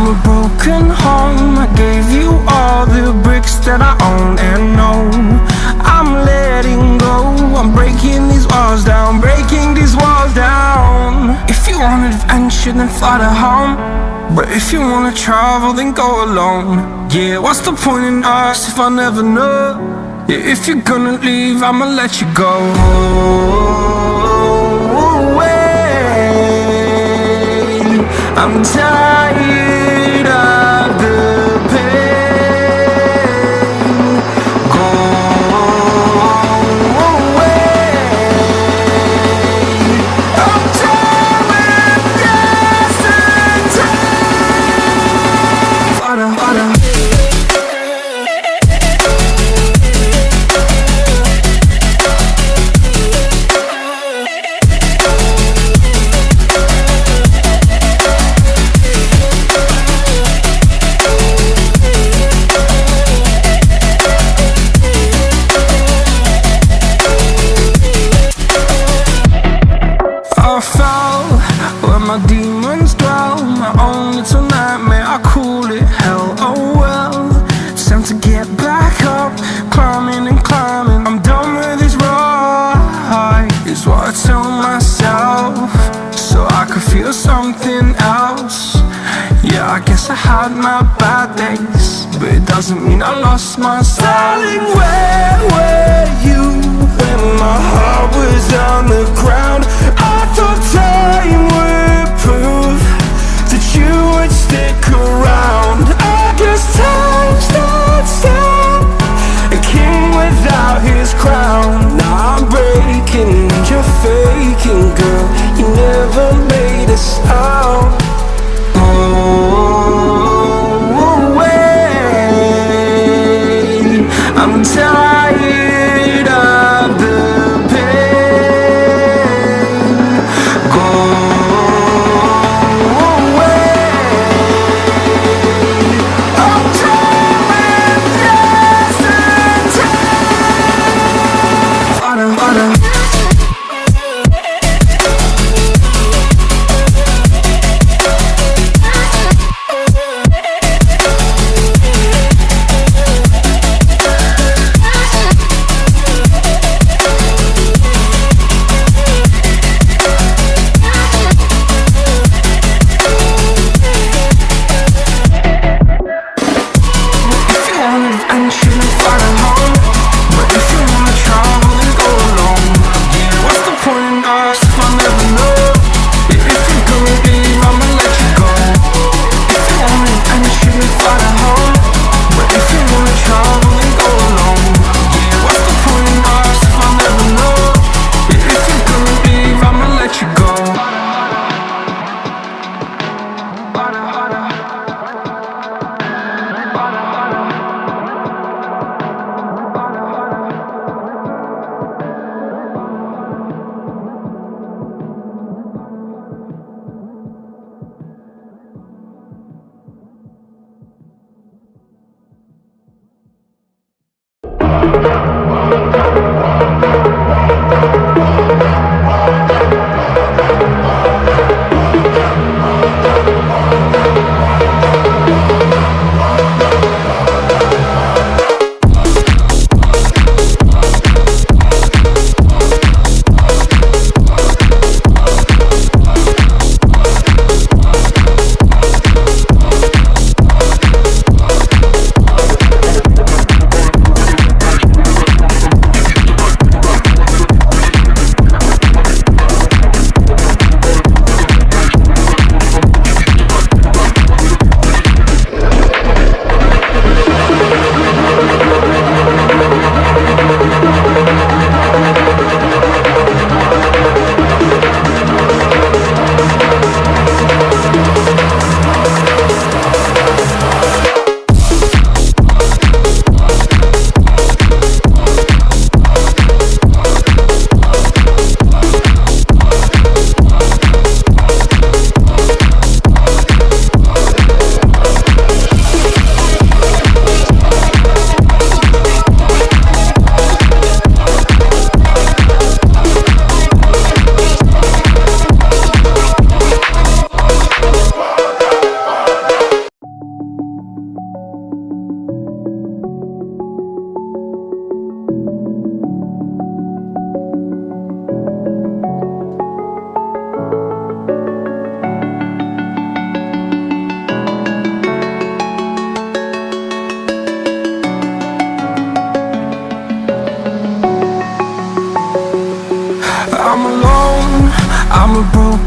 I'm a broken home. I gave you all the bricks that I own and know. I'm letting go. I'm breaking these walls down, breaking these walls down. If you want adventure, then fly to home. But if you wanna travel, then go alone. Yeah, what's the point in us if I never know? Yeah, if you're gonna leave, I'ma let you go. I'm tired of the pain. Go away. I'm done with yesterday. Harder, harder. My demons dwell, my own little nightmare, I call it hell, oh well. It's time to get back up, climbing and climbing. I'm done with this ride, is what I tell myself, so I could feel something else. Yeah, I guess I had my bad days, but it doesn't mean I lost my style. Darling, where were you when my heart was on the ground? I thought time would prove that you would stick around. I guess time stands still, a king without his crown. Now I'm breaking and you're faking, girl. You never made a sound. Oh, wait, I'm tired of the pain. Go away. I'm done with yesterday. Harder, harder.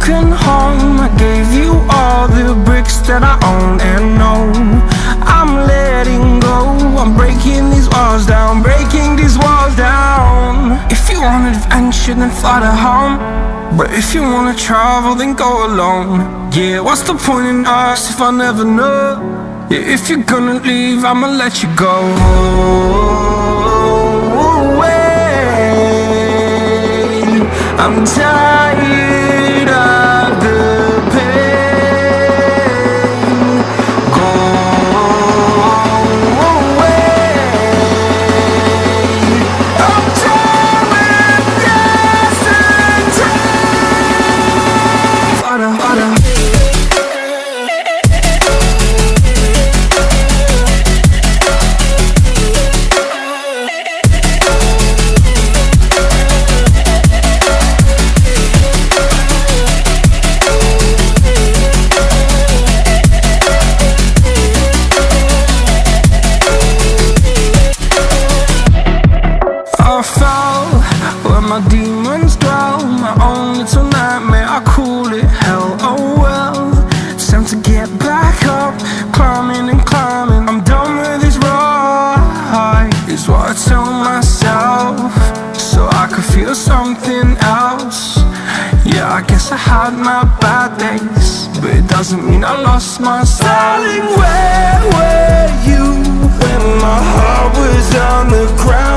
broken home. I gave you all the bricks that I own and know. I'm letting go, I'm breaking these walls down, breaking these walls down. If you want adventure, then fly to home. But if you wanna travel, then go alone. Yeah, what's the point in us if I never know? Yeah, if you're gonna leave, I'ma let you go. I'm tired of the pain. Go away. I'm done with yesterday. Harder, harder. Where my demons dwell, my own little nightmare, I call it hell. Oh well, it's time to get back up, climbing and climbing. I'm done with this ride, is what I tell myself, so I could feel something else. Yeah, I guess I had my bad days, but it doesn't mean I lost my style. Darling, where were you when my heart was on the ground?